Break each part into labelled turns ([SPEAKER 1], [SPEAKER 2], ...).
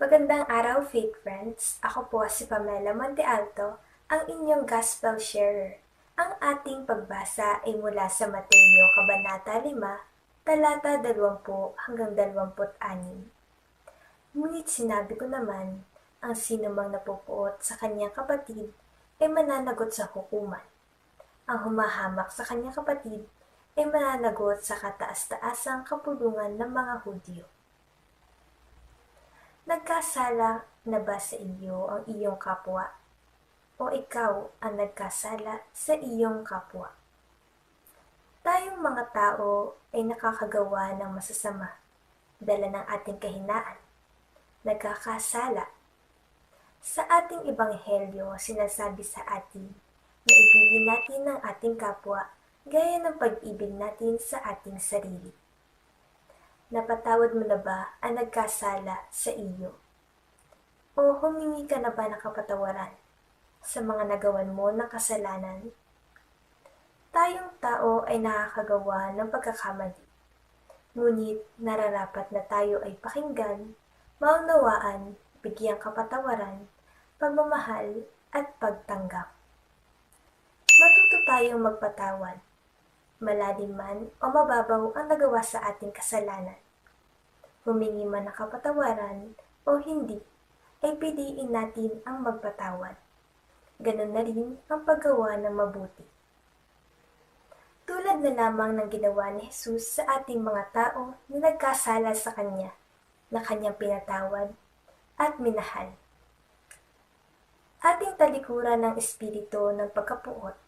[SPEAKER 1] Magandang araw, Faith Friends! Ako po si Pamela Montealto, ang inyong Gospel Sharer. Ang ating pagbasa ay mula sa Mateo, Kabanata 5, talata 20 hanggang 26. Ngunit sinabi ko naman, ang sinumang napupuot sa kanyang kapatid ay mananagot sa hukuman. Ang humahamak sa kanyang kapatid ay mananagot sa kataas-taasang kapulungan ng mga Hudyo. Nagkasala na ba sa iyo ang iyong kapwa? O ikaw ang nagkasala sa iyong kapwa? Tayong mga tao ay nakakagawa ng masasama, dala ng ating kahinaan, nagkakasala. Sa ating ebanghelyo, sinasabi sa atin na ibigin natin ang ating kapwa gaya ng pag-ibig natin sa ating sarili. Napatawad mo na ba ang nagkasala sa iyo? O humingi ka na ba ng kapatawaran sa mga nagawan mo ng kasalanan? Tayong tao ay nakakagawa ng pagkakamali, ngunit nararapat na tayo ay pakinggan, maunawaan, bigyang kapatawaran, pagmamahal at pagtanggap. Matuto tayong magpatawad, malalim man o mababaw ang nagawa sa ating kasalanan. Humingi man ng kapatawaran o hindi, ay piliin natin ang magpatawad. Ganun na rin ang paggawa ng mabuti. Tulad na lamang ng ginawa ni Jesus sa ating mga tao na nagkasala sa Kanya, na Kanyang pinatawad at minahal. Ating talikuran ng espiritu ng pagkapuot,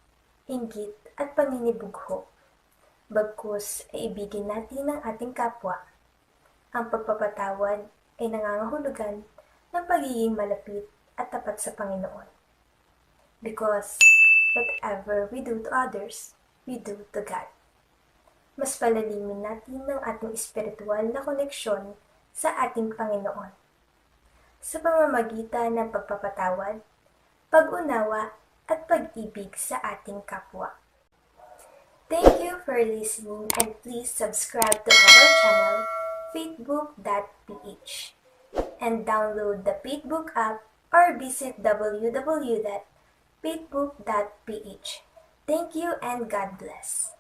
[SPEAKER 1] inggit at paninibugho. Bagkus ay ibigin natin ang ating kapwa. Ang pagpapatawad ay nangangahulugan ng pagiging malapit at tapat sa Panginoon. Because whatever we do to others, we do to God. Mas palalimin natin ang ating espiritual na koneksyon sa ating Panginoon sa pamamagitan ng pagpapatawad, pag-unawa at pag-ibig sa ating kapwa. Thank you for listening and please subscribe to our channel, faithbook.ph, and download the Faithbook app or visit www.faithbook.ph. Thank you and God bless.